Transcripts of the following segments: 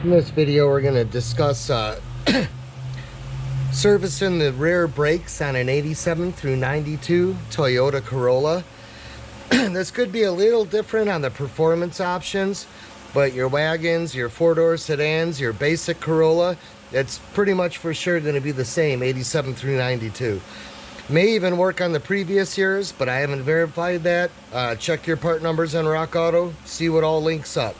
In this video, we're going to discuss servicing the rear brakes on an 87 through 92 Toyota Corolla. This could be a little different on the performance options, but your wagons, your four-door sedans, your basic Corolla, it's pretty much for sure going to be the same 87 through 92. May even work on the previous years, but I haven't verified that. Check your part numbers on Rock Auto, see what all links up.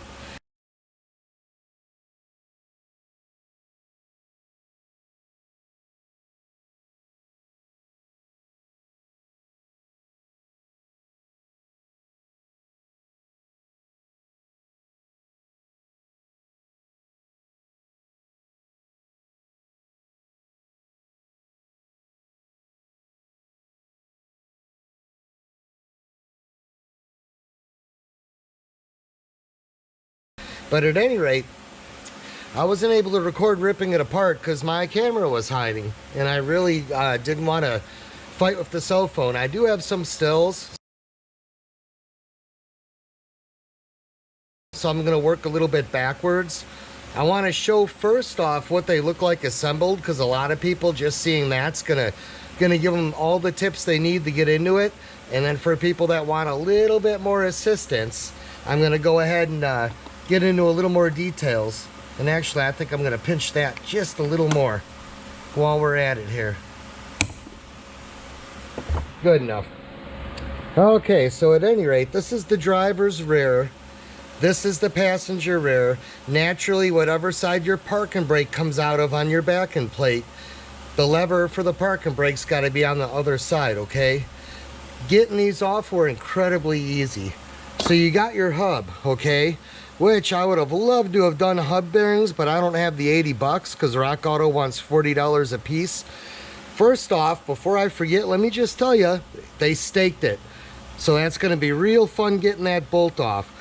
But at any rate, I wasn't able to record ripping it apart because my camera was hiding, and I really didn't want to fight with the cell phone. I do have some stills, so I'm going to work a little bit backwards. I want to show first off what they look like assembled, because a lot of people just seeing that's gonna give them all the tips they need to get into it. And then for people that want a little bit more assistance, I'm going to go ahead and get into a little more details. And actually, I think I'm going to pinch that just a little more while we're at it here. Good enough. Okay, so at any rate, this is the driver's rear. This is the passenger rear. Naturally, whatever side your parking brake comes out of on your backing plate, the lever for the parking brake's got to be on the other side, okay? Getting these off were incredibly easy. So you got your hub, okay? Which I would have loved to have done hub bearings, but I don't have the 80 bucks because Rock Auto wants $40 a piece. First off, before I forget, let me just tell you, they staked it. So that's going to be real fun getting that bolt off.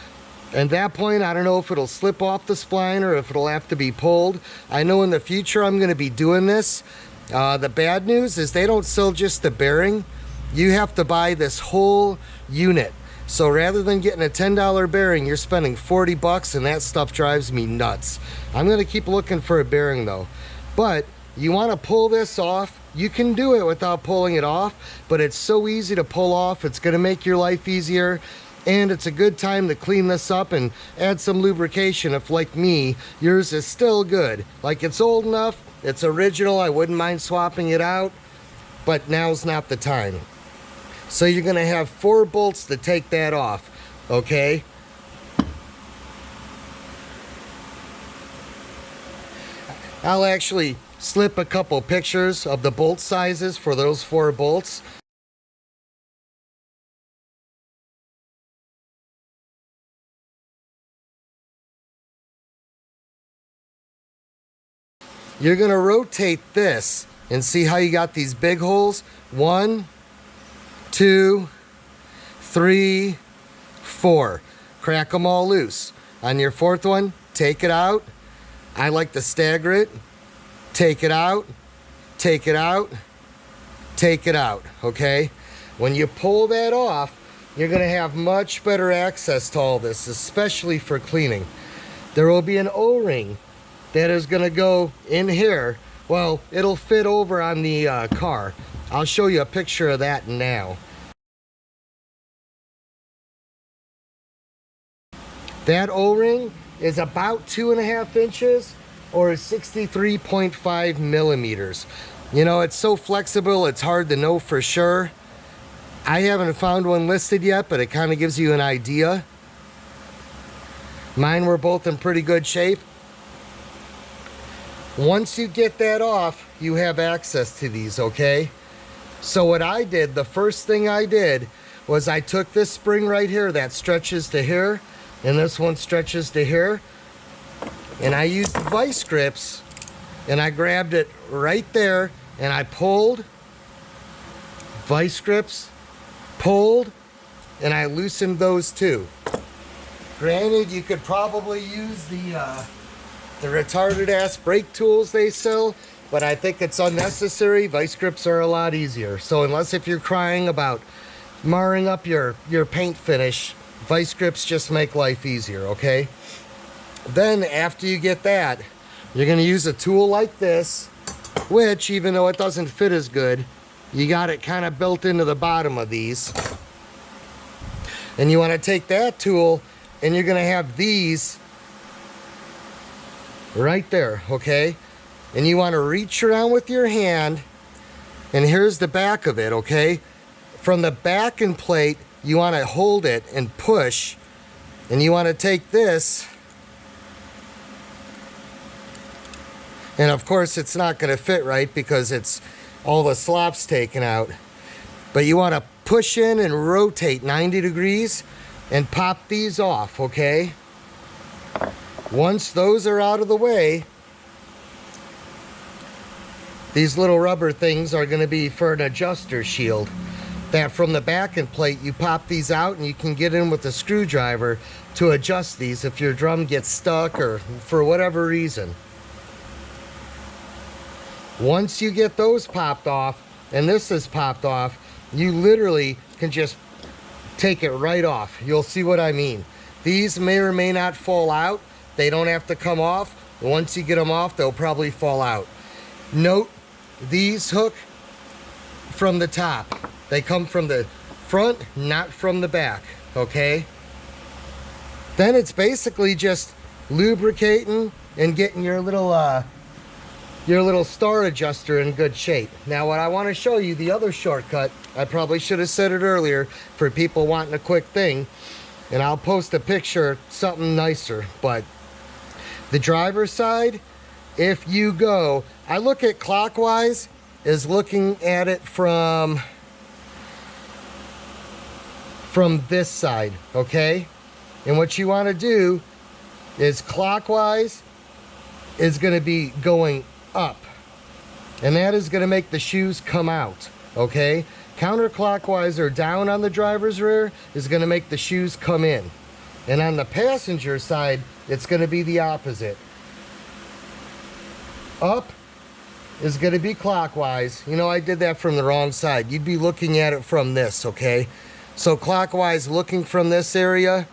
At that point, I don't know if it'll slip off the spline or if it'll have to be pulled. I know in the future I'm going to be doing this. The bad news is they don't sell just the bearing. You have to buy this whole unit. So rather than getting a $10 bearing, you're spending 40 bucks, and that stuff drives me nuts. I'm going to keep looking for a bearing though. But you want to pull this off. You can do it without pulling it off, but it's so easy to pull off. It's going to make your life easier, and it's a good time to clean this up and add some lubrication if, like me, yours is still good. Like, it's old enough, it's original, I wouldn't mind swapping it out, but now's not the time. So you're going to have 4 bolts to take that off, okay? I'll actually slip a couple pictures of the bolt sizes for those 4 bolts. You're going to rotate this and see how you got these big holes. 1, 2, 3, 4. Crack them all loose. On your 4th one, take it out. I like to stagger it. Take it out, take it out, take it out, okay? When you pull that off, you're going to have much better access to all this, especially for cleaning. There will be an O-ring that is going to go in here. Well, it'll fit over on the car. I'll show you a picture of that now. That O-ring is about 2.5 inches or 63.5 millimeters. You know, it's so flexible, it's hard to know for sure. I haven't found one listed yet, but it kind of gives you an idea. Mine were both in pretty good shape. Once you get that off, you have access to these, okay? So what I did, the first thing I did was I took this spring right here that stretches to here, and this one stretches to here, and I used the vice grips, and I grabbed it right there, and I pulled, vice grips, pulled, and I loosened those too. Granted, you could probably use the retarded ass brake tools they sell, but I think it's unnecessary. Vice grips are a lot easier. So unless if you're crying about marring up your paint finish, vice grips just make life easier, okay? Then after you get that, you're going to use a tool like this, which even though it doesn't fit as good, you got it kind of built into the bottom of these. And you want to take that tool and you're going to have these right there, okay? And you want to reach around with your hand, and here's the back of it, okay? From the back end plate, you want to hold it and push, and you want to take this, and of course it's not going to fit right because it's all the slop's taken out, but you want to push in and rotate 90 degrees and pop these off, okay? Once those are out of the way, these little rubber things are going to be for an adjuster shield. That from the back end plate, you pop these out and you can get in with a screwdriver to adjust these if your drum gets stuck or for whatever reason. Once you get those popped off and this is popped off, you literally can just take it right off. You'll see what I mean. These may or may not fall out. They don't have to come off. Once you get them off, they'll probably fall out. Note, these hook from the top. They come from the front, not from the back, okay? Then it's basically just lubricating and getting your little star adjuster in good shape. Now what I want to show you, the other shortcut, I probably should have said it earlier for people wanting a quick thing, and I'll post a picture, something nicer, but the driver's side, if you go, I look at clockwise is looking at it from this side, okay? And what you want to do is clockwise is going to be going up, and that is going to make the shoes come out, okay? Counterclockwise or down on the driver's rear is going to make the shoes come in, and on the passenger side it's going to be the opposite. Up is going to be clockwise. You know, I did that from the wrong side. You'd be looking at it from this, okay? So clockwise, looking from this area,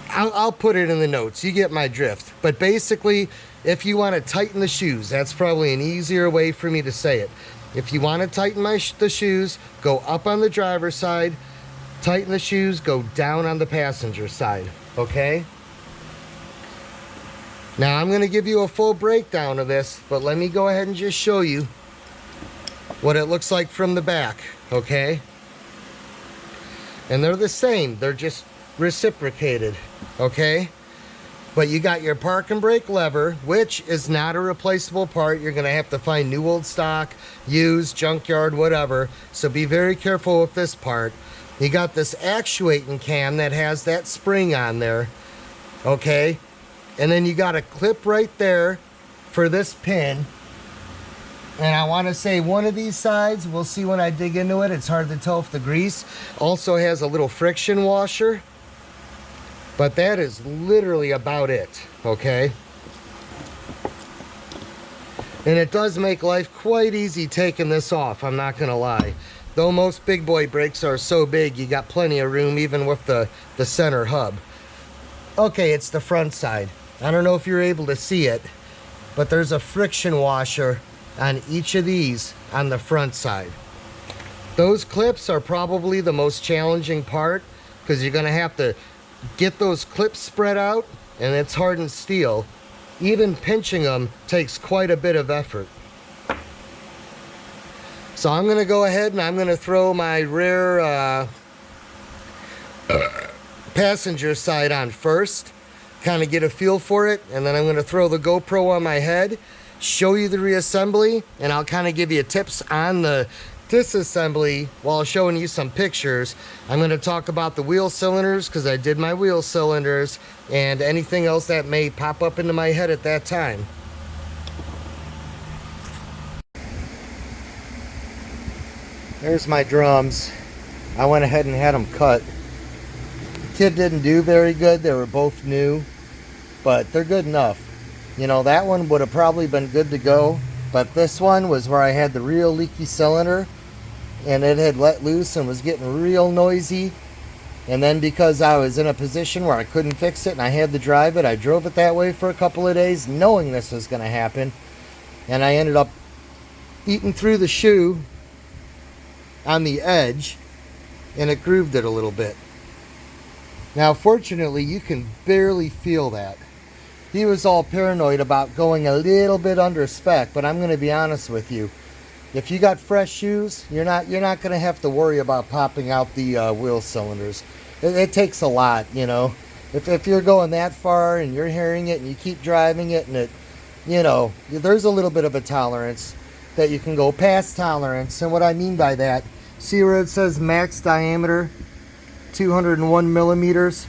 I'll put it in the notes. You get my drift. But basically, if you want to tighten the shoes, that's probably an easier way for me to say it. If you want to tighten the shoes, go up on the driver's side. Tighten the shoes, go down on the passenger side, okay? Now I'm going to give you a full breakdown of this, but let me go ahead and just show you what it looks like from the back, okay? And they're the same, they're just reciprocated, okay? But you got your park and brake lever, which is not a replaceable part. You're going to have to find new old stock, used, junkyard, whatever. So be very careful with this part. You got this actuating cam that has that spring on there, okay? And then you got a clip right there for this pin. And I want to say one of these sides, we'll see when I dig into it. It's hard to tell if the grease also has a little friction washer. But that is literally about it, okay? And it does make life quite easy taking this off, I'm not going to lie. Though most big boy brakes are so big, you got plenty of room even with the center hub. Okay, it's the front side. I don't know if you're able to see it, but there's a friction washer on each of these on the front side. Those clips are probably the most challenging part because you're going to have to get those clips spread out, and it's hardened steel. Even pinching them takes quite a bit of effort. So I'm going to go ahead and I'm going to throw my rear passenger side on first, kind of get a feel for it, and then I'm going to throw the GoPro on my head, show you the reassembly, and I'll kind of give you tips on the disassembly while showing you some pictures. I'm going to talk about the wheel cylinders because I did my wheel cylinders and anything else that may pop up into my head at that time. There's my drums. I went ahead and had them cut. The kit didn't do very good. They were both new, but they're good enough. You know, that one would have probably been good to go, but this one was where I had the real leaky cylinder and it had let loose and was getting real noisy. And then because I was in a position where I couldn't fix it and I had to drive it, I drove it that way for a couple of days knowing this was going to happen. And I ended up eating through the shoe on the edge, and it grooved it a little bit. Now, fortunately, you can barely feel that. He was all paranoid about going a little bit under spec, but I'm going to be honest with you. If you got fresh shoes, you're not going to have to worry about popping out the wheel cylinders. It takes a lot, you know. If you're going that far and you're hearing it and you keep driving it and it, you know, there's a little bit of a tolerance that you can go past tolerance. And what I mean by that, see where it says max diameter, 201 millimeters?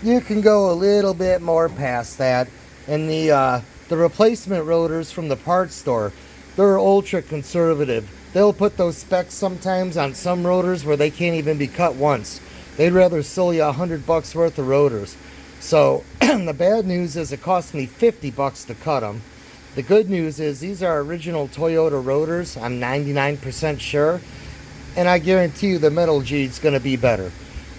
You can go a little bit more past that. And the replacement rotors from the parts store, they're ultra conservative. They'll put those specs sometimes on some rotors where they can't even be cut once. They'd rather sell you $100 worth of rotors. So the bad news is it cost me $50 to cut them. The good news is these are original Toyota rotors. I'm 99% sure. And I guarantee you the metal G is going to be better.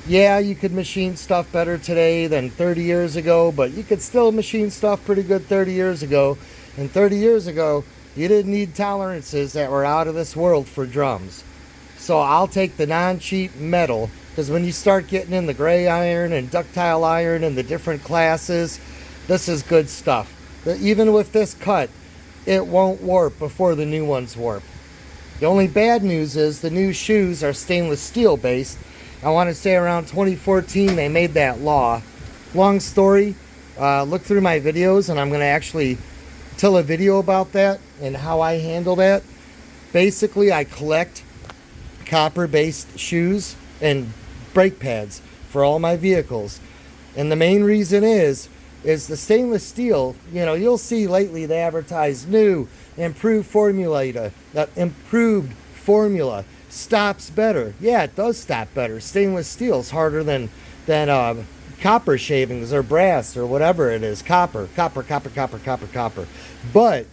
Yeah, you could machine stuff better today than 30 years ago, but you could still machine stuff pretty good 30 years ago. And 30 years ago, you didn't need tolerances that were out of this world for drums. So I'll take the non-cheap metal, because when you start getting in the gray iron and ductile iron and the different classes, this is good stuff. Even with this cut, it won't warp before the new ones warp. The only bad news is the new shoes are stainless steel based. I want to say around 2014 they made that law. Long story, look through my videos and I'm going to actually tell a video about that and how I handle that. Basically, I collect copper-based shoes and brake pads for all my vehicles. And the main reason is the stainless steel, you know, you'll see lately they advertise new, improved formula, improved formula, stops better. Yeah, it does stop better. Stainless steel is harder than copper shavings or brass or whatever it is. Copper. But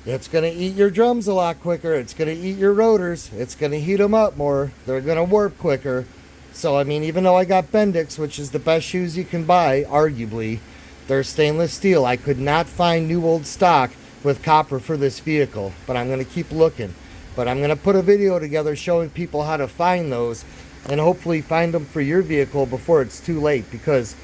it's going to eat your drums a lot quicker. It's going to eat your rotors. It's going to heat them up more. They're going to warp quicker. So, I mean, even though I got Bendix, which is the best shoes you can buy, arguably, they're stainless steel. I could not find new old stock with copper for this vehicle, but I'm going to keep looking. But I'm going to put a video together showing people how to find those and hopefully find them for your vehicle before it's too late, because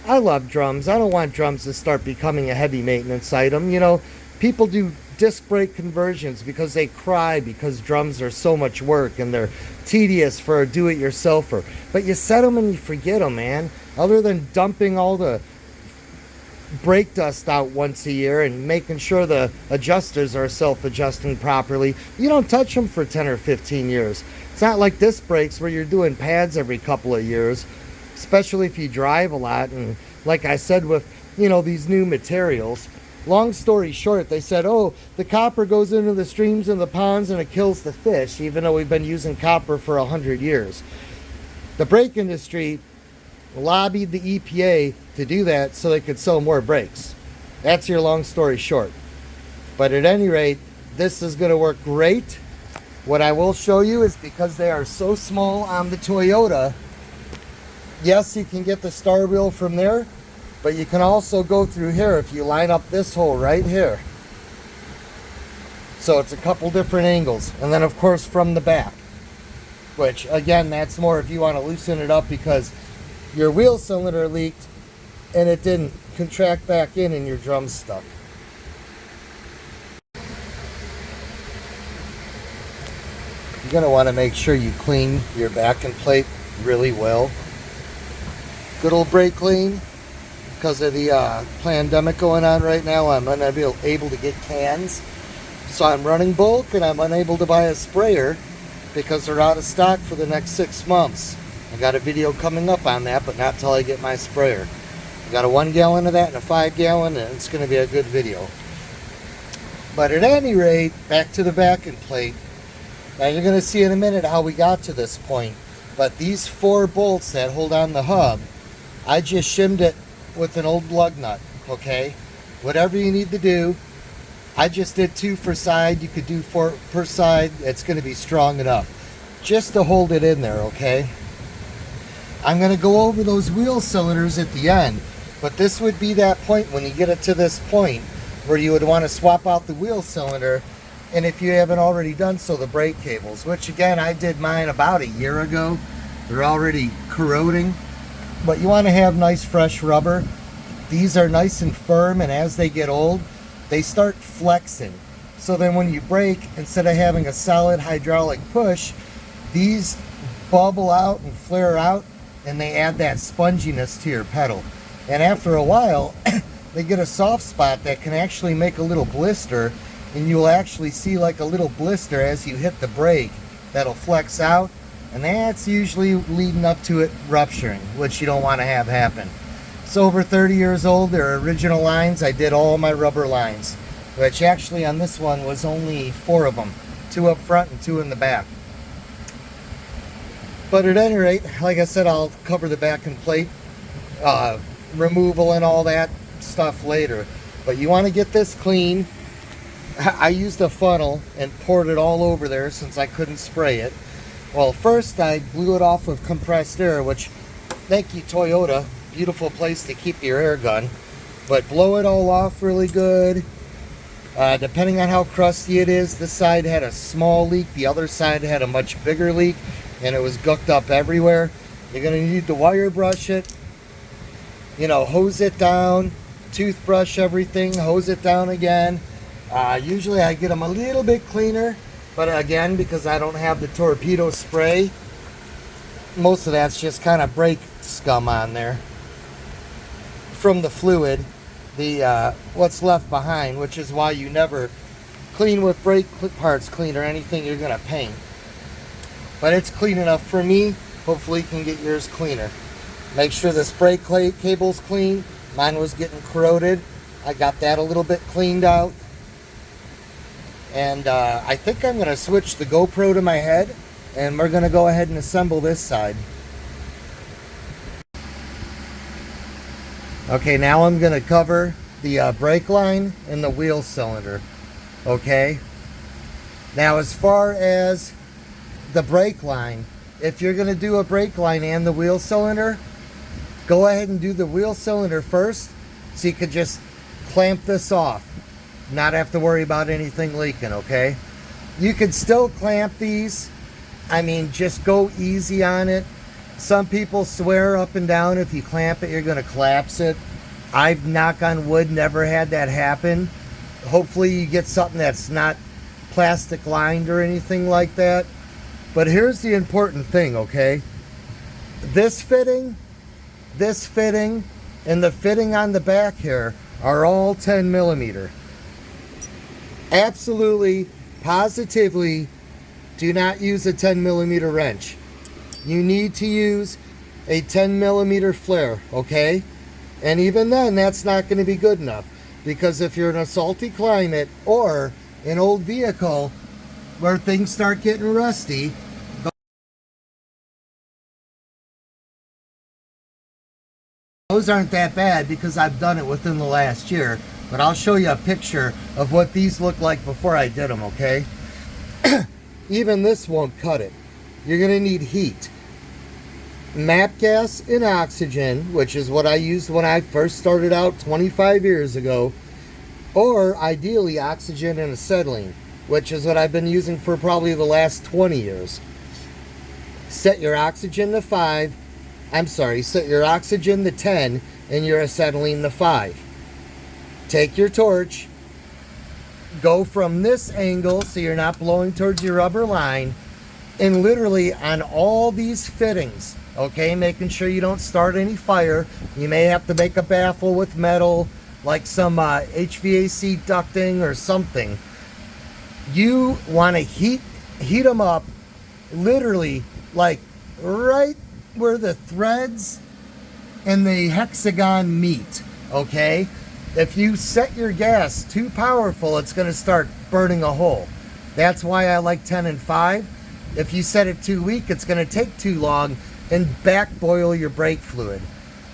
I love drums. I don't want drums to start becoming a heavy maintenance item. You know, people do disc brake conversions because they cry because drums are so much work and they're tedious for a do-it-yourselfer. But you set them and you forget them, man. Other than dumping all the brake dust out once a year and making sure the adjusters are self-adjusting properly, you don't touch them for 10 or 15 years. It's not like disc brakes where you're doing pads every couple of years, especially if you drive a lot. And like I said, with, you know, these new materials, long story short, they said, oh, the copper goes into the streams and the ponds and it kills the fish, even though we've been using copper for 100 years. The brake industry lobbied the EPA to do that so they could sell more brakes. That's your long story short. But at any rate, this is going to work great. What I will show you is, because they are so small on the Toyota, yes, you can get the star wheel from there, but you can also go through here if you line up this hole right here. So it's a couple different angles. And then, of course, from the back, which, again, that's more if you want to loosen it up because your wheel cylinder leaked and it didn't contract back in and your drum's stuck. You're going to want to make sure you clean your backing plate really well. Good old brake clean. Because of the pandemic going on right now, I'm unable to get cans. So I'm running bulk and I'm unable to buy a sprayer because they're out of stock for the next 6 months. I got a video coming up on that, but not till I get my sprayer. I got a 1 gallon of that and a 5 gallon, and it's going to be a good video. But at any rate, back to the backing plate. Now you're going to see in a minute how we got to this point. But these 4 bolts that hold on the hub, I just shimmed it with an old lug nut, okay? Whatever you need to do. I just did 2 per side. You could do 4 per side. It's going to be strong enough just to hold it in there, okay? I'm going to go over those wheel cylinders at the end, but this would be that point when you get it to this point where you would want to swap out the wheel cylinder, and if you haven't already done so, the brake cables, which again I did mine about a year ago. They're already corroding, but you want to have nice fresh rubber. These are nice and firm, and as they get old they start flexing, so then when you brake, instead of having a solid hydraulic push, these bubble out and flare out, and they add that sponginess to your pedal. And after a while they get a soft spot that can actually make a little blister, and you'll actually see like a little blister as you hit the brake that'll flex out, and that's usually leading up to it rupturing, which you don't want to have happen. It's over 30 years old. They're original lines. I did all my rubber lines, which actually on this one was only 4 of them, 2 up front and 2 in the back. But at any rate, like I said, I'll cover the back and plate removal and all that stuff later. But you want to get this clean. I used a funnel and poured it all over there since I couldn't spray it. Well, first I blew it off with compressed air, which, thank you Toyota, beautiful place to keep your air gun. But blow it all off really good. Depending on how crusty it is, this side had a small leak, the other side had a much bigger leak, and it was gucked up everywhere. You're going to need to wire brush it, you know, hose it down, toothbrush everything, hose it down again. Usually I get them a little bit cleaner, but again, because I don't have the torpedo spray, most of that's just kind of brake scum on there from the fluid, the what's left behind, which is why you never clean with brake parts cleaner, anything you're going to paint. But it's clean enough for me. Hopefully you can get yours cleaner. Make sure this brake cable's clean. Mine was getting corroded. I got that a little bit cleaned out. And I think I'm going to switch the GoPro to my head, and we're going to go ahead and assemble this side. Okay, now I'm going to cover the brake line and the wheel cylinder. Okay. Now as far as the brake line, if you're going to do a brake line and the wheel cylinder, go ahead and do the wheel cylinder first, so you could just clamp this off, not have to worry about anything leaking. Okay, you could still clamp these. I mean, just go easy on it. Some people swear up and down if you clamp it you're going to collapse it. I've, knock on wood, never had that happen. Hopefully you get something that's not plastic lined or anything like that. But here's the important thing, okay? This fitting, and the fitting on the back here are all 10 millimeter. Absolutely, positively, do not use a 10 millimeter wrench. You need to use a 10 millimeter flare, okay? And even then, that's not going to be good enough, because if you're in a salty climate or an old vehicle where things start getting rusty, those aren't that bad because I've done it within the last year. But I'll show you a picture of what these look like before I did them, okay? Even this won't cut it. You're going to need heat. MAP gas and oxygen, which is what I used when I first started out 25 years ago, or ideally oxygen and acetylene, which is what I've been using for probably the last 20 years. Set your oxygen to 5. Set your oxygen to 10 and your acetylene to 5. Take your torch, go from this angle so you're not blowing towards your rubber line, and literally on all these fittings, okay, making sure you don't start any fire. You may have to make a baffle with metal, like some HVAC ducting or something. You want to heat them up, literally, like right where the threads and the hexagon meet, okay? If you set your gas too powerful, it's going to start burning a hole. That's why I like 10 and 5. If you set it too weak, it's going to take too long and back boil your brake fluid.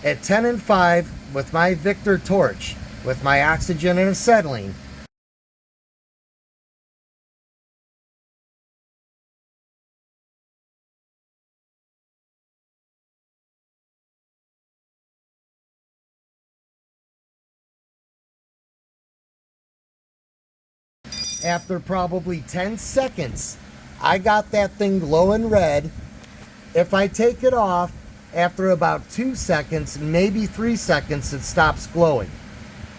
At 10 and 5, with my Victor torch, with my oxygen and acetylene, after probably 10 seconds, I got that thing glowing red. If I take it off, after about 2 seconds, maybe 3 seconds, it stops glowing.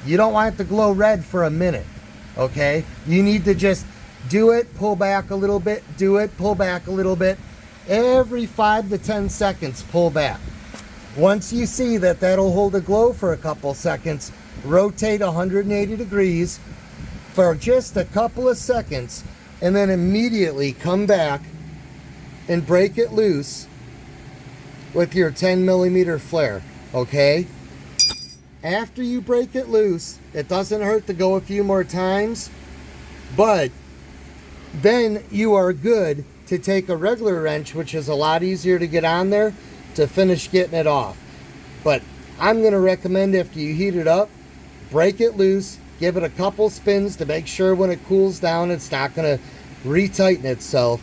You don't want it to glow red for a minute, okay? You need to just do it, pull back a little bit, do it, pull back a little bit. Every 5 to 10 seconds, pull back. Once you see that that'll hold a glow for a couple seconds, rotate 180 degrees for just a couple of seconds, and then immediately come back and break it loose with your 10mm flare, okay? After you break it loose, it doesn't hurt to go a few more times, but then you are good to take a regular wrench, which is a lot easier to get on there, to finish getting it off. But I'm gonna recommend, after you heat it up, break it loose, give it a couple spins to make sure when it cools down, it's not gonna retighten itself.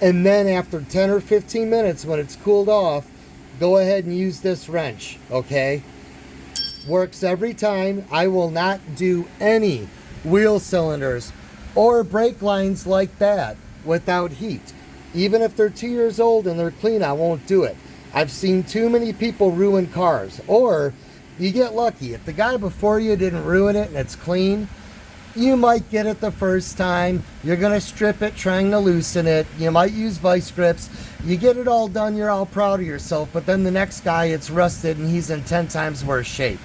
And then after 10 or 15 minutes, when it's cooled off, go ahead and use this wrench, okay? Works every time. I will not do any wheel cylinders or brake lines like that without heat. Even if they're 2 years old and they're clean, I won't do it. I've seen too many people ruin cars. Or you get lucky. If the guy before you didn't ruin it and it's clean, you might get it the first time. You're gonna strip it trying to loosen it. You might use vice grips. You get it all done, you're all proud of yourself, but then the next guy, it's rusted and he's in 10 times worse shape.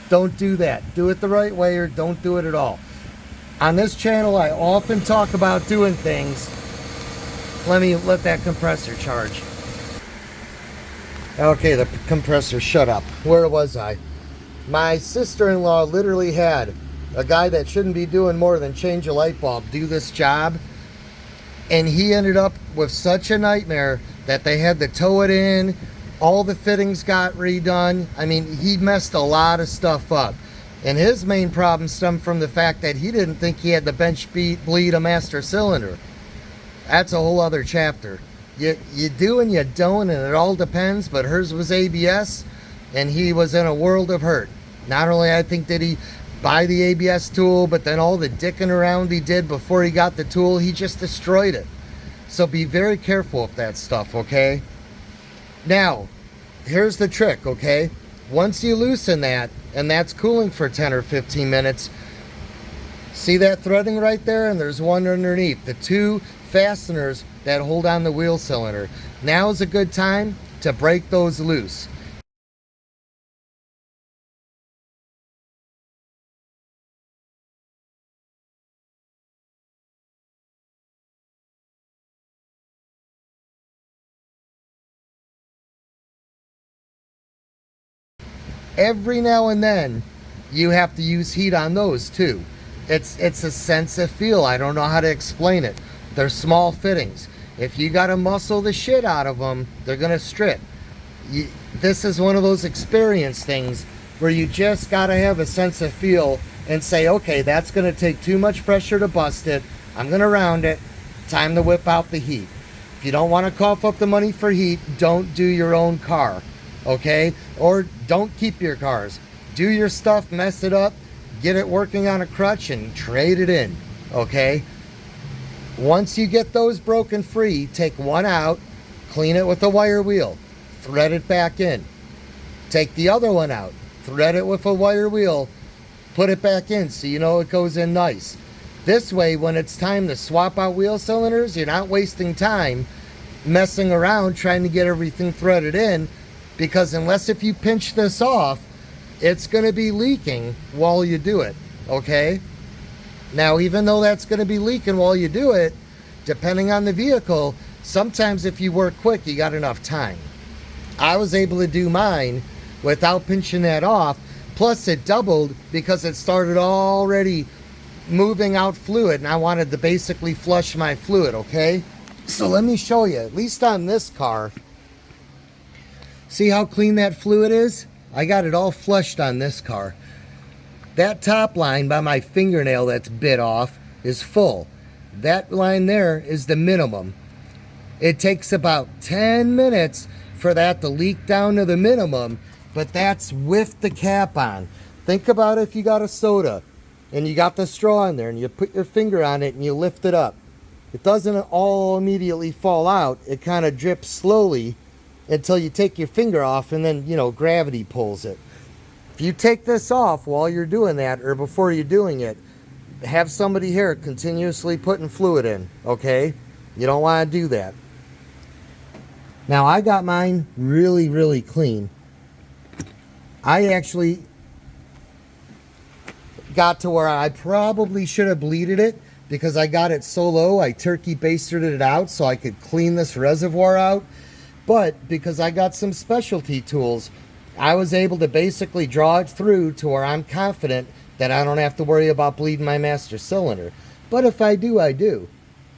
Don't do that. Do it the right way, or don't do it at all. On this channel, I often talk about doing things. Let that compressor charge. Okay, the compressor shut up. Where was I? My sister-in-law literally had a guy that shouldn't be doing more than change a light bulb do this job, and he ended up with such a nightmare that they had to tow it in. All the fittings got redone. I mean, he messed a lot of stuff up, and his main problem stemmed from the fact that he didn't think he had to bench bleed a master cylinder. That's a whole other chapter. You do and you don't, and it all depends, but hers was ABS, and he was in a world of hurt. Not only, I think, did he buy the ABS tool, but then all the dicking around he did before he got the tool, he just destroyed it. So be very careful with that stuff, okay? Now, here's the trick, okay? Once you loosen that, and that's cooling for 10 or 15 minutes, see that threading right there? And there's one underneath. The two fasteners that hold on the wheel cylinder. Now is a good time to break those loose. Every now and then you have to use heat on those too. It's a sense of feel. I don't know how to explain it. They're small fittings. If you got to muscle the shit out of them, they're gonna strip. This is one of those experience things where you just got to have a sense of feel and say, okay, that's gonna take too much pressure to bust it. I'm gonna round it. Time to whip out the heat. If you don't want to cough up the money for heat, don't do your own car. Okay? Or don't keep your cars. Do your stuff, mess it up, get it working on a crutch, and trade it in. Okay? Once you get those broken free, take one out, clean it with a wire wheel, thread it back in. Take the other one out, thread it with a wire wheel, put it back in so you know it goes in nice. This way, when it's time to swap out wheel cylinders, you're not wasting time messing around trying to get everything threaded in, because unless if you pinch this off, it's going to be leaking while you do it, okay? Now, even though that's going to be leaking while you do it, depending on the vehicle, sometimes if you work quick, you got enough time. I was able to do mine without pinching that off, plus it doubled because it started already moving out fluid, and I wanted to basically flush my fluid, okay? So let me show you, at least on this car. See how clean that fluid is? I got it all flushed on this car. That top line by my fingernail that's bit off is full. That line there is the minimum. It takes about 10 minutes for that to leak down to the minimum, but that's with the cap on. Think about if you got a soda and you got the straw in there, and you put your finger on it and you lift it up. It doesn't all immediately fall out. It kind of drips slowly until you take your finger off, and then, you know, gravity pulls it. If you take this off while you're doing that, or before you're doing it, have somebody here continuously putting fluid in, okay? You don't want to do that. Now, I got mine really, really clean. I actually got to where I probably should have bleeded it, because I got it so low, I turkey basted it out so I could clean this reservoir out. But because I got some specialty tools, I was able to basically draw it through to where I'm confident that I don't have to worry about bleeding my master cylinder. But if I do, I do.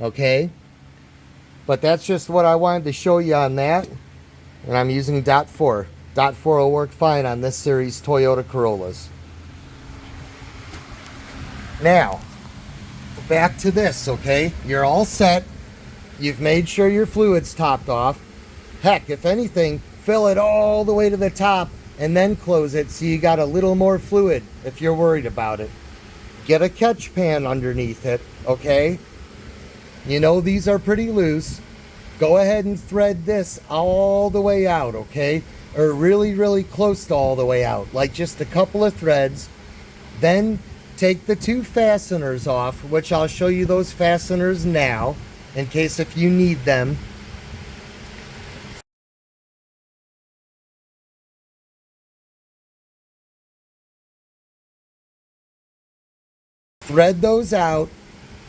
Okay? But that's just what I wanted to show you on that. And I'm using dot 4. Dot 4 will work fine on this series Toyota Corollas. Now, back to this, okay? You're all set. You've made sure your fluid's topped off. Heck, if anything, fill it all the way to the top and then close it so you got a little more fluid if you're worried about it. Get a catch pan underneath it, okay? You know these are pretty loose. Go ahead and thread this all the way out, okay? Or really, really close to all the way out, like just a couple of threads. Then take the 2 fasteners off, which I'll show you those fasteners now, in case if you need them. Thread those out,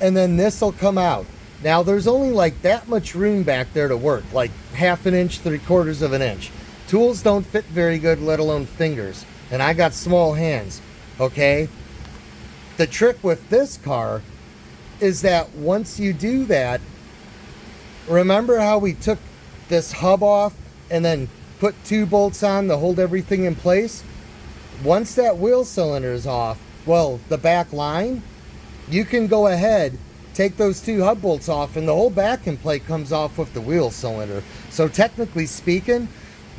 and then this will come out. Now there's only like that much room back there to work, like 1/2 inch, 3/4 of an inch. Tools don't fit very good, let alone fingers. And I got small hands, okay? The trick with this car is that once you do that, remember how we took this hub off and then put 2 bolts on to hold everything in place? Once that wheel cylinder is off, well, the back line, you can go ahead, take those 2 hub bolts off, and the whole backing plate comes off with the wheel cylinder. So technically speaking,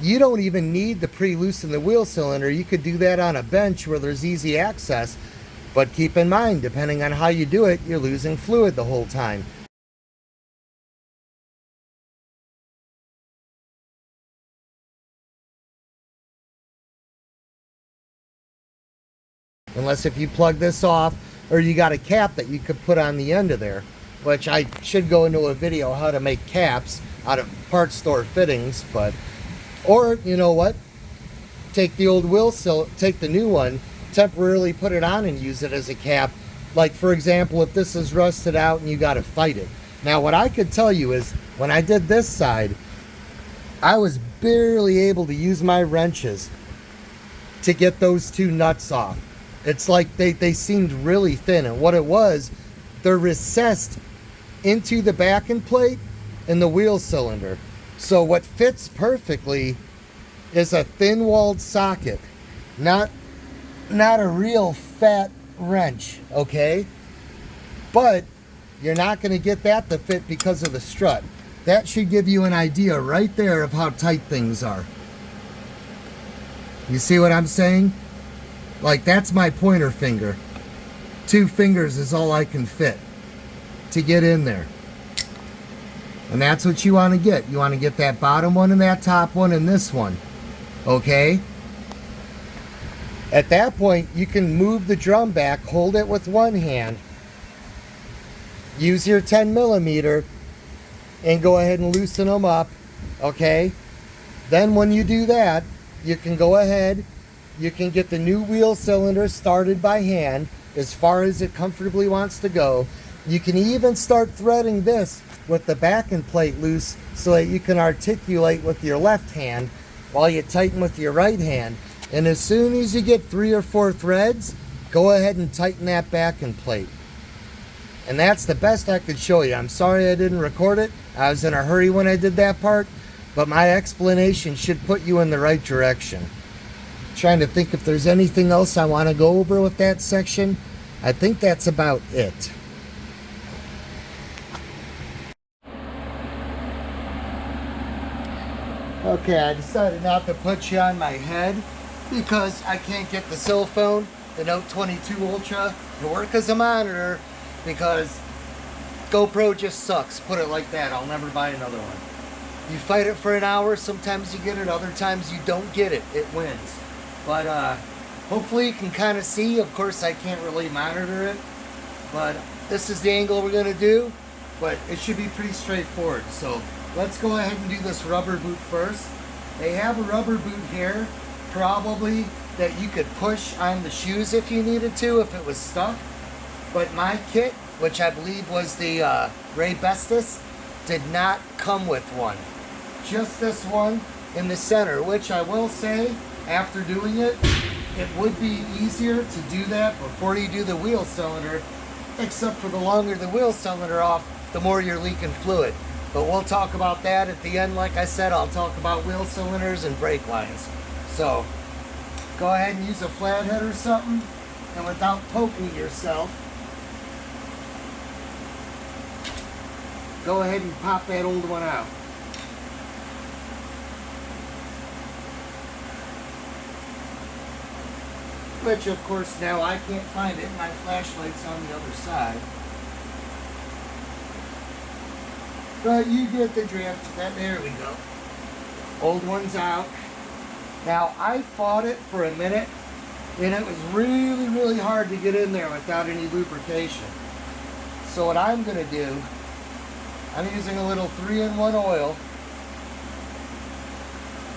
you don't even need to pre-loosen the wheel cylinder. You could do that on a bench where there's easy access. But keep in mind, depending on how you do it, you're losing fluid the whole time. Unless if you plug this off, or you got a cap that you could put on the end of there, which I should go into a video how to make caps out of parts store fittings. But, or you know what, take the old wheel cylinder, take the new one, temporarily put it on and use it as a cap. Like for example, if this is rusted out and you got to fight it. Now what I could tell you is, when I did this side, I was barely able to use my wrenches to get those 2 nuts off. It's like they seemed really thin, and what it was, they're recessed into the backing plate and the wheel cylinder. So what fits perfectly is a thin-walled socket, not a real fat wrench, okay? But you're not going to get that to fit because of the strut. That should give you an idea right there of how tight things are. You see what I'm saying? Like, that's my pointer finger. 2 fingers is all I can fit to get in there. And that's what you want to get. You want to get that bottom one and that top one and this one. Okay? At that point, you can move the drum back, hold it with one hand, use your 10mm, and go ahead and loosen them up. Okay? Then when you do that, you can go ahead, you can get the new wheel cylinder started by hand as far as it comfortably wants to go. You can even start threading this with the backing plate loose so that you can articulate with your left hand while you tighten with your right hand. And as soon as you get 3 or 4 threads, go ahead and tighten that backing plate. And that's the best I could show you. I'm sorry I didn't record it. I was in a hurry when I did that part, but my explanation should put you in the right direction. Trying to think if there's anything else I want to go over with that section. I think that's about it. Okay, I decided not to put you on my head because I can't get the cell phone, the Note 22 Ultra, to work as a monitor, because GoPro just sucks. Put it like that. I'll never buy another one. You fight it for an hour, sometimes you get it, other times you don't get it. It wins. But hopefully you can kind of see. Of course, I can't really monitor it, but this is the angle we're going to do, but it should be pretty straightforward. So let's go ahead and do this rubber boot first. They have a rubber boot here, probably, that you could push on the shoes if you needed to, if it was stuck. But my kit, which I believe was the Ray Bestis, did not come with one. Just this one in the center, which I will say, after doing it, it would be easier to do that before you do the wheel cylinder, except for the longer the wheel cylinder off, the more you're leaking fluid. But we'll talk about that at the end. Like I said, I'll talk about wheel cylinders and brake lines. So go ahead and use a flathead or something, and without poking yourself, go ahead and pop that old one out. Which, of course, now I can't find it. My flashlight's on the other side. But you get the drift. There we go. Old one's out. Now, I fought it for a minute, and it was really, really hard to get in there without any lubrication. So what I'm going to do, I'm using a little 3-in-1 oil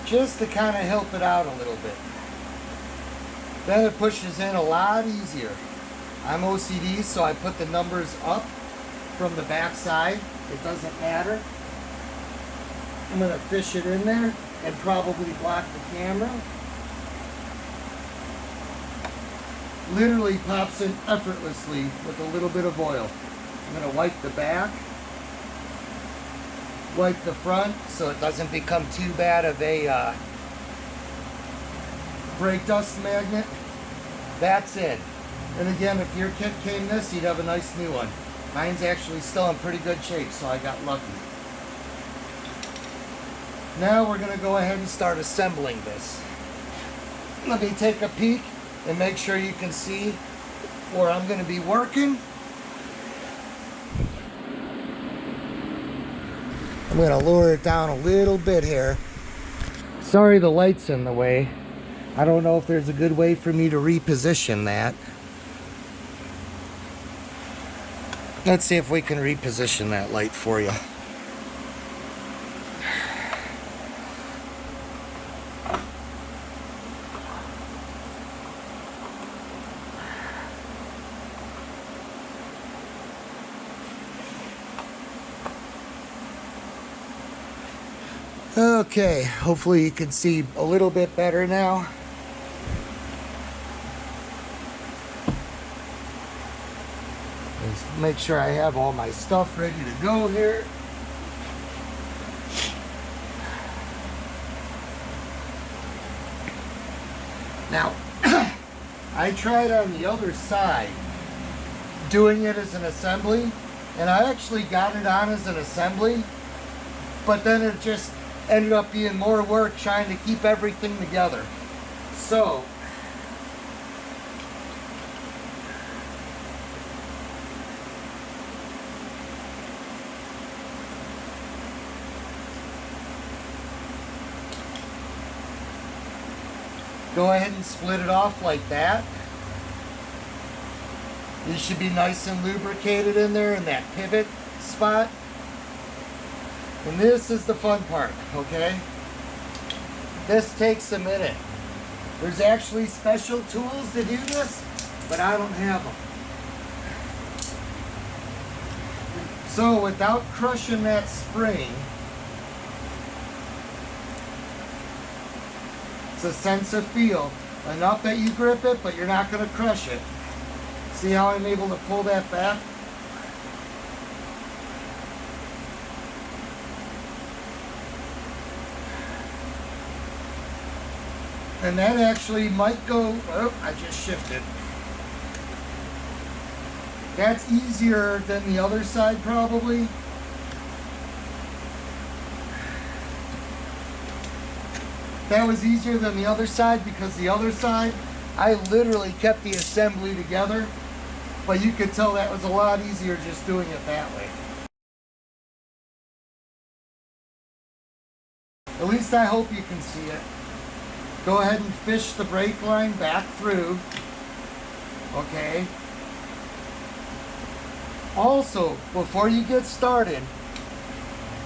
just to kind of help it out a little bit. Then it pushes in a lot easier. I'm OCD, so I put the numbers up from the back side. It doesn't matter. I'm going to fish it in there and probably block the camera. Literally pops in effortlessly with a little bit of oil. I'm going to wipe the back, wipe the front so it doesn't become too bad of a brake dust magnet. That's it. And again, if your kit came this, you'd have a nice new one. Mine's actually still in pretty good shape, so I got lucky. Now we're going to go ahead and start assembling this. Let me take a peek and make sure you can see where I'm going to be working. I'm going to lower it down a little bit here. Sorry the light's in the way. I don't know if there's a good way for me to reposition that. Let's see if we can reposition that light for you. Okay, hopefully you can see a little bit better now. Let's make sure I have all my stuff ready to go here. Now, I tried on the other side doing it as an assembly, and I actually got it on as an assembly, but then it just ended up being more work trying to keep everything together. So go ahead and split it off like that. This should be nice and lubricated in there in that pivot spot. And this is the fun part, okay? This takes a minute. There's actually special tools to do this, but I don't have them. So without crushing that spring, it's a sense of feel. Enough that you grip it, but you're not going to crush it. See how I'm able to pull that back? And that actually might go, oh, I just shifted. That's easier than the other side probably. That was easier than the other side because the other side, I literally kept the assembly together But you could tell that was a lot easier just doing it that way. At least I hope you can see it. Go ahead and fish the brake line back through. Okay. Also, before you get started,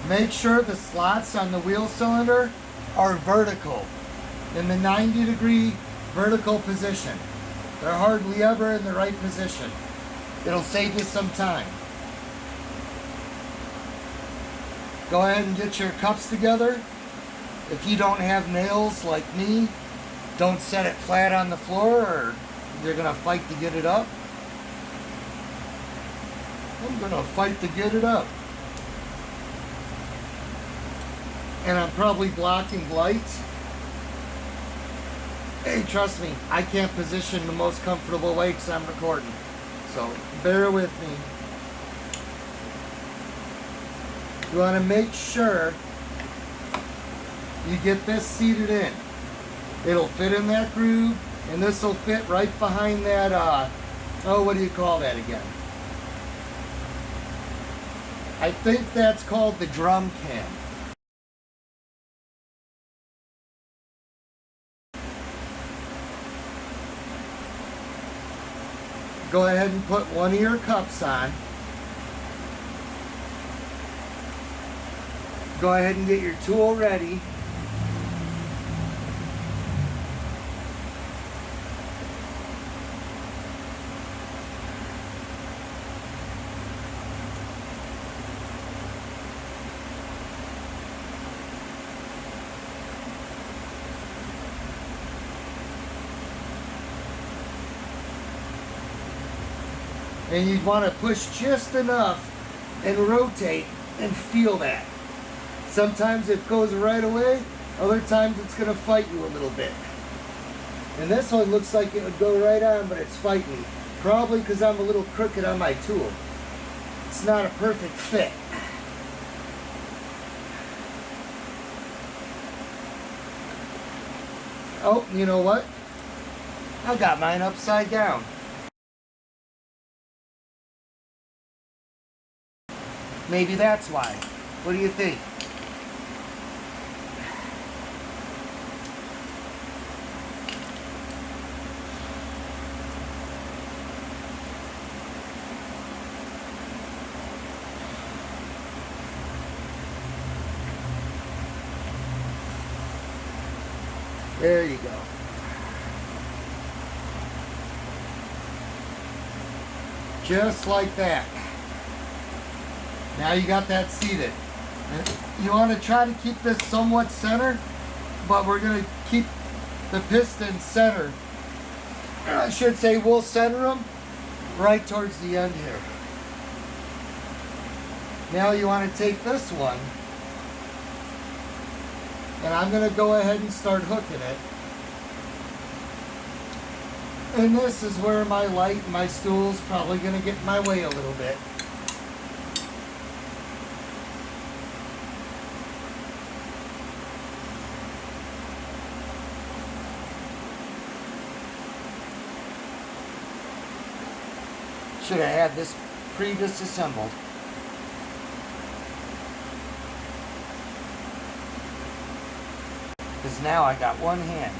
make sure the slots on the wheel cylinder are vertical, in the 90-degree vertical position. They're hardly ever in the right position. It'll save you some time. Go ahead and get your cups together. If you don't have nails like me, don't set it flat on the floor or you're gonna fight to get it up. I'm gonna fight to get it up. And I'm probably blocking lights. Hey, trust me, I can't position the most comfortable way because I'm recording. So bear with me. You want to make sure you get this seated in. It'll fit in that groove, and this will fit right behind that, oh, what do you call that again? I think that's called the drum cam. Go ahead and put one of your cups on. Go ahead and get your tool ready. And you want to push just enough and rotate and feel that. Sometimes it goes right away, other times it's going to fight you a little bit. And this one looks like it would go right on, but it's fighting. Probably because I'm a little crooked on my tool. It's not a perfect fit. Oh, you know what? I got mine upside down. Maybe that's why. What do you think? There you go. Just like that. Now you got that seated. You want to try to keep this somewhat center, but we're going to keep the piston center. I should say we'll center them right towards the end here. Now you want to take this one, and I'm going to go ahead and start hooking it. And this is where my light and my stool's probably going to get in my way a little bit. Should have had this pre-disassembled. Because now I got one hand.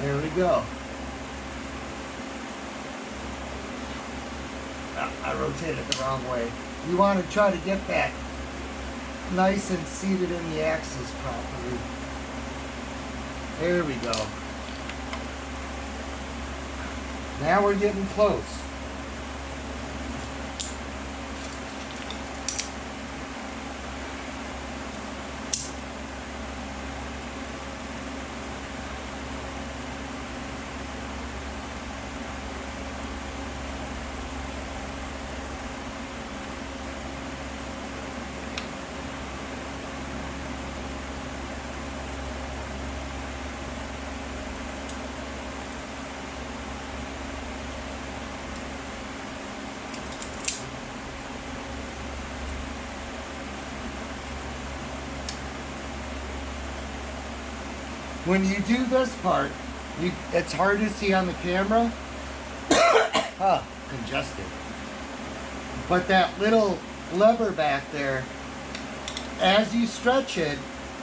There we go. I rotated it the wrong way. You want to try to get that nice and seated in the axis properly. There we go. Now we're getting close. When you do this part, it's hard to see on the camera. Congested. But that little lever back there, as you stretch it,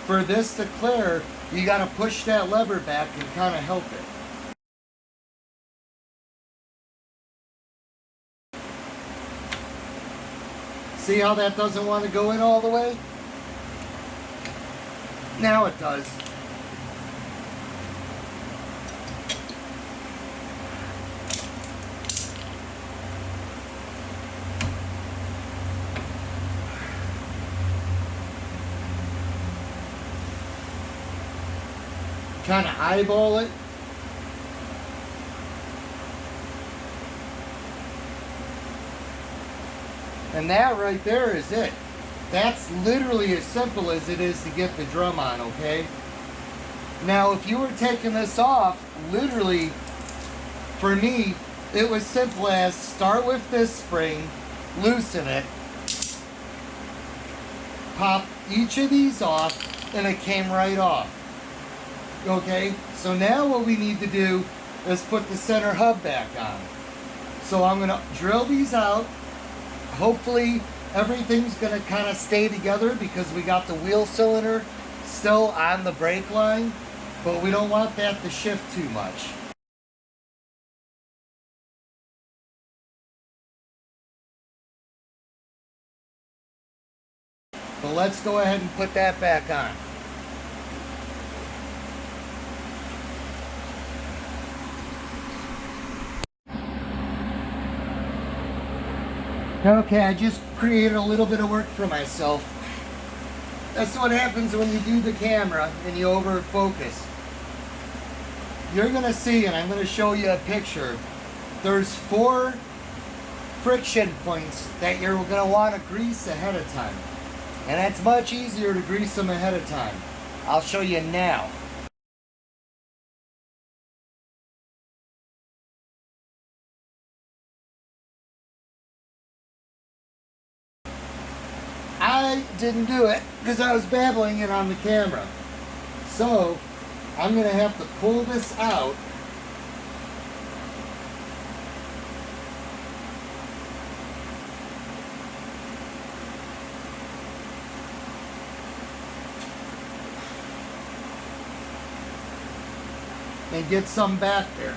for this to clear, you got to push that lever back and kind of help it. See how that doesn't want to go in all the way? Now it does. Kind of eyeball it. And that right there is it. That's literally as simple as it is to get the drum on, okay? Now, if you were taking this off, literally, for me, it was simple as start with this spring, loosen it, pop each of these off, and it came right off. Okay, so now what we need to do is put the center hub back on. So I'm going to drill these out. Hopefully everything's going to kind of stay together because we got the wheel cylinder still on the brake line, but we don't want that to shift too much. But let's go ahead and put that back on. Okay, I just created a little bit of work for myself. That's what happens when you do the camera and you over focus. You're gonna see, and I'm gonna show you a picture, there's 4 friction points that you're gonna wanna grease ahead of time. And it's much easier to grease them ahead of time. I'll show you now. I didn't do it because I was babbling it on the camera. So I'm going to have to pull this out. And get some back there.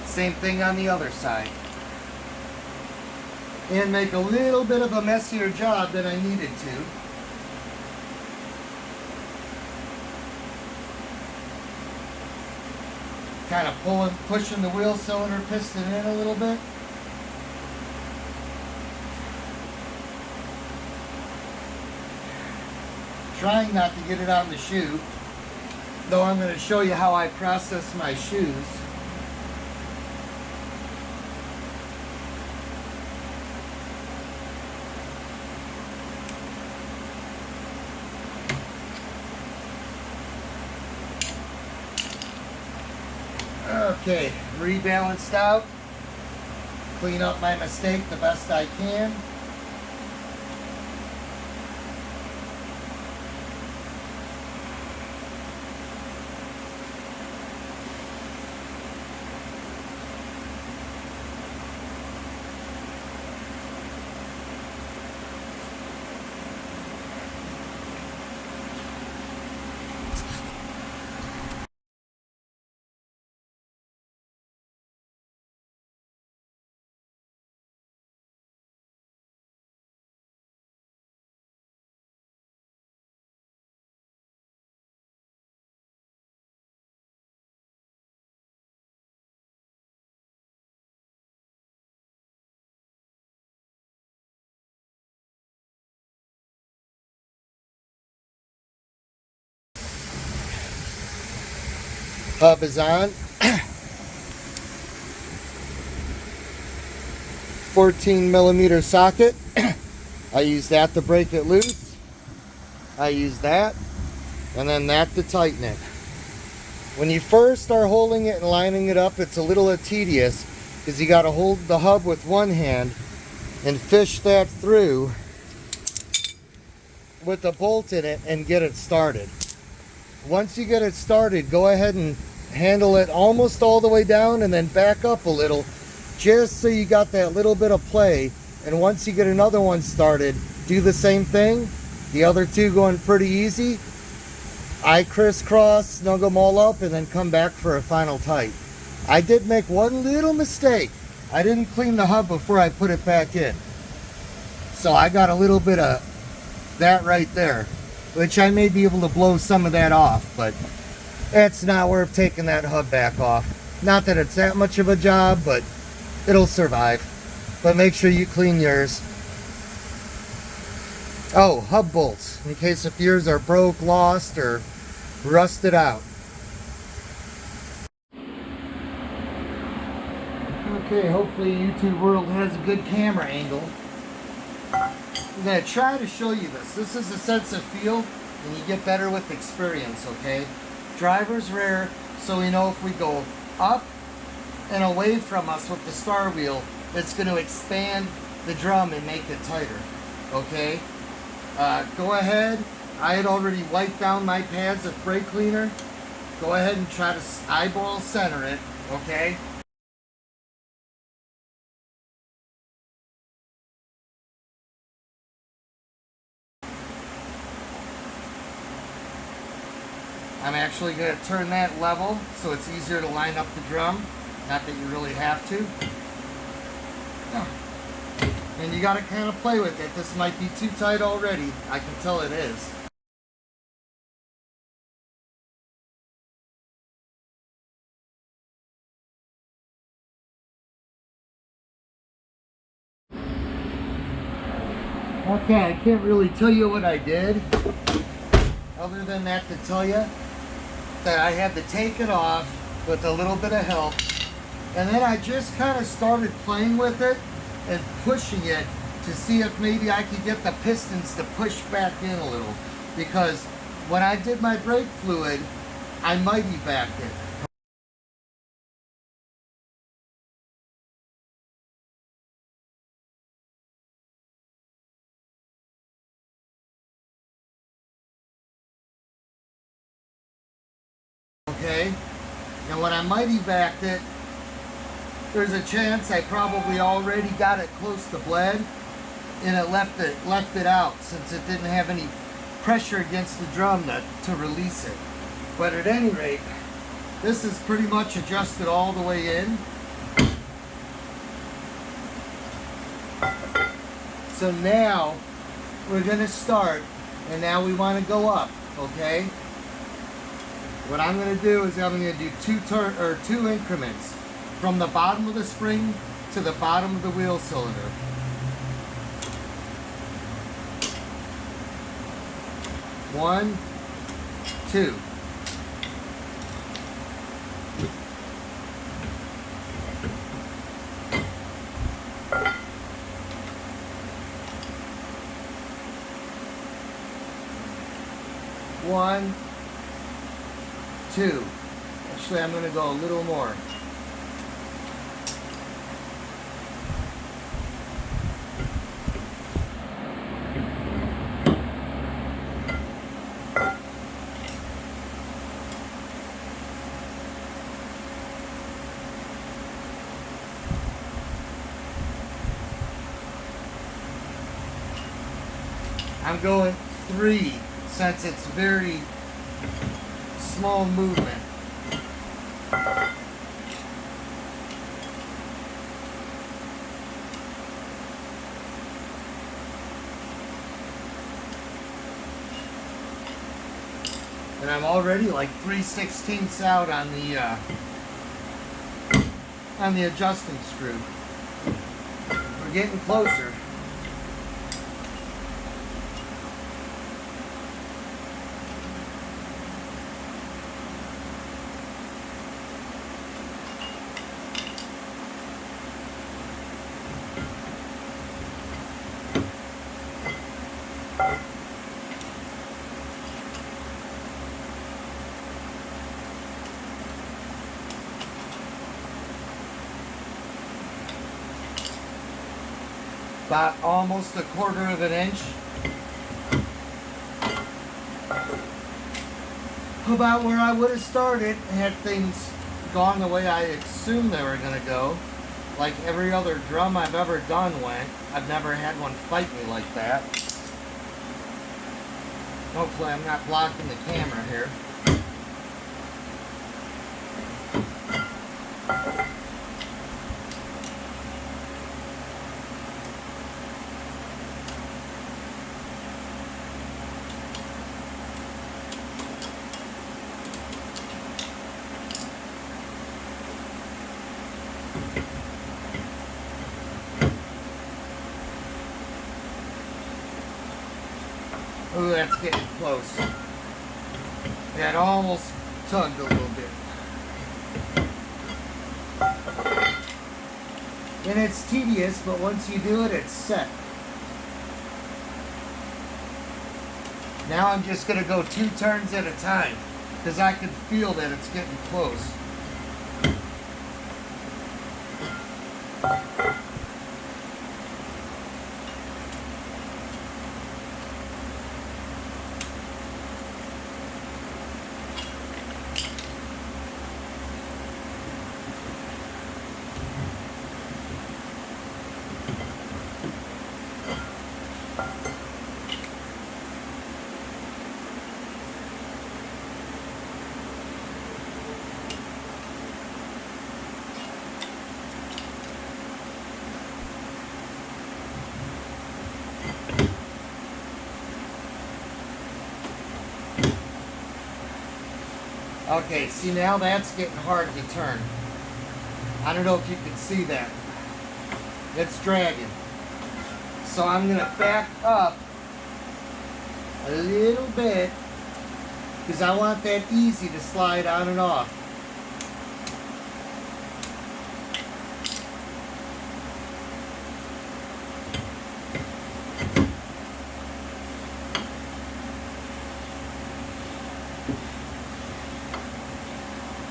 Same thing on the other side. And make a little bit of a messier job than I needed to. Kind of pushing the wheel cylinder piston in a little bit. Trying not to get it on the shoe, though I'm going to show you how I process my shoes. Okay, rebalanced out. Clean up my mistake the best I can. Hub is on. 14mm socket. I use that to break it loose. I use that, and then that to tighten it. When you first start holding it and lining it up, it's a little tedious because you got to hold the hub with one hand and fish that through with a bolt in it and get it started. Once you get it started, go ahead and handle it almost all the way down and then back up a little, just so you got that little bit of play. And once you get another one started, do the same thing. The other two going pretty easy. I crisscross, snug them all up, and then come back for a final tight. I did make one little mistake. I didn't clean the hub before I put it back in. So I got a little bit of that right there, which I may be able to blow some of that off, but it's not worth taking that hub back off. Not that it's that much of a job, but it'll survive. But make sure you clean yours. Oh, hub bolts, in case if yours are broke, lost, or rusted out. Okay, hopefully YouTube world has a good camera angle. I'm going to try to show you this. This is a sense of feel, and you get better with experience, okay? Driver's rear, so we know if we go up and away from us with the star wheel, it's going to expand the drum and make it tighter, okay? Go ahead. I had already wiped down my pads with brake cleaner. Go ahead and try to eyeball center it, okay? I'm actually going to turn that level so it's easier to line up the drum. Not that you really have to. And you got to kind of play with it. This might be too tight already. I can tell it is. Okay, I can't really tell you what I did, other than that to tell you that I had to take it off with a little bit of help, and then I just kind of started playing with it and pushing it to see if maybe I could get the pistons to push back in a little, because when I did my brake fluid, I mighty backed it. Okay, now when I mighty backed it, there's a chance I probably already got it close to bled, and it left it out since it didn't have any pressure against the drum to release it. But at any rate, this is pretty much adjusted all the way in. So now we're going to start, and now we want to go up, okay? What I'm going to do is I'm going to do two increments from the bottom of the spring to the bottom of the wheel cylinder. One, two. One, two. Actually, I'm going to go a little more. I'm going 3 since it's very small movement. And I'm already like 3/16 out on the adjusting screw. We're getting closer. about almost 1/4 of an inch. About where I would have started had things gone the way I assumed they were going to go. Like every other drum I've ever done went. I've never had one fight me like that. Hopefully I'm not blocking the camera here. Oh, that's getting close. Yeah, it almost tugged a little bit. And it's tedious, but once you do it, it's set. Now I'm just going to go 2 turns at a time, because I can feel that it's getting close. Okay, see now that's getting hard to turn. I don't know if you can see that. It's dragging. So I'm going to back up a little bit because I want that easy to slide on and off.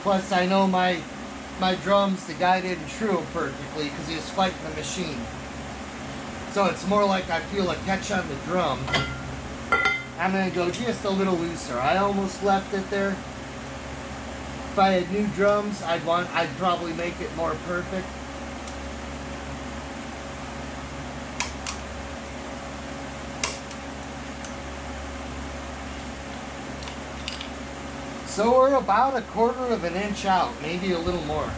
Plus, I know my drums, the guy didn't true them perfectly because he was fighting the machine. So it's more like I feel a catch on the drum. I'm going to go just a little looser. I almost left it there. If I had new drums, I'd probably make it more perfect. So we're about 1/4 of an inch out, maybe a little more.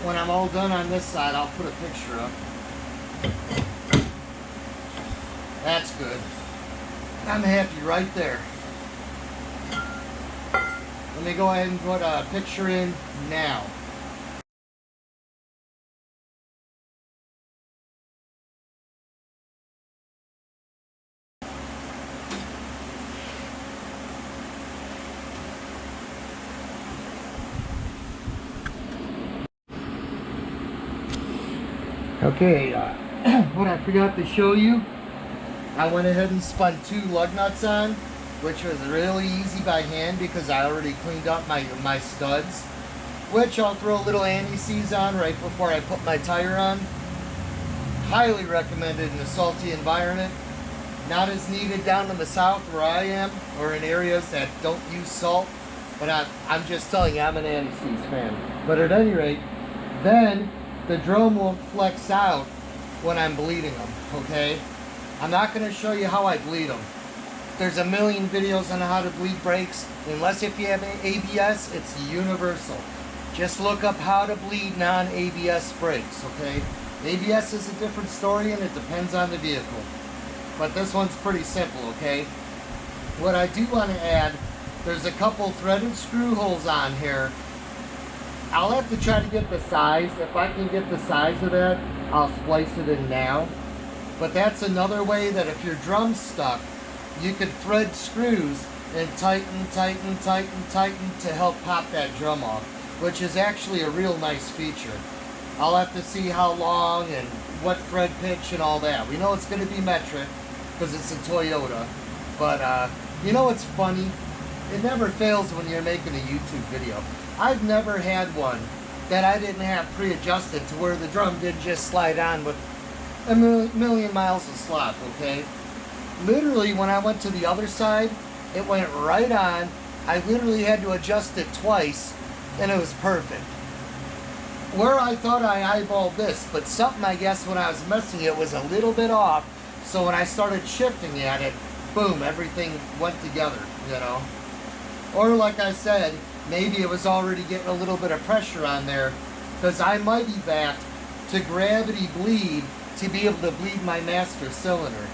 When I'm all done on this side, I'll put a picture up. That's good. I'm happy right there. Let me go ahead and put a picture in now. Okay, what I forgot to show you, I went ahead and spun 2 lug nuts on, which was really easy by hand because I already cleaned up my studs, which I'll throw a little anti-seize on right before I put my tire on. Highly recommended in a salty environment. Not as needed down in the south where I am, or in areas that don't use salt, but I'm just telling you, I'm an anti-seize fan. But at any rate, then the drum won't flex out when I'm bleeding them, okay? I'm not going to show you how I bleed them. There's a million videos on how to bleed brakes. Unless if you have ABS, it's universal. Just look up how to bleed non-ABS brakes, okay? ABS is a different story and it depends on the vehicle. But this one's pretty simple, okay? What I do want to add, there's a couple threaded screw holes on here. I'll have to try to get the size. If I can get the size of that, I'll splice it in now. But that's another way that if your drum's stuck, you could thread screws and tighten, tighten, tighten, tighten to help pop that drum off, which is actually a real nice feature. I'll have to see how long and what thread pitch and all that. We know it's going to be metric because it's a Toyota. But you know what's funny? It never fails when you're making a YouTube video. I've never had one that I didn't have pre-adjusted to where the drum did just slide on with a million miles of slop, okay? Literally, when I went to the other side, it went right on. I literally had to adjust it twice, and it was perfect. Where I thought I eyeballed this, but something, I guess, when I was messing it was a little bit off, so when I started shifting at it, boom, everything went together, you know? Or like I said, maybe it was already getting a little bit of pressure on there, because I might be back to gravity bleed to be able to bleed my master cylinder.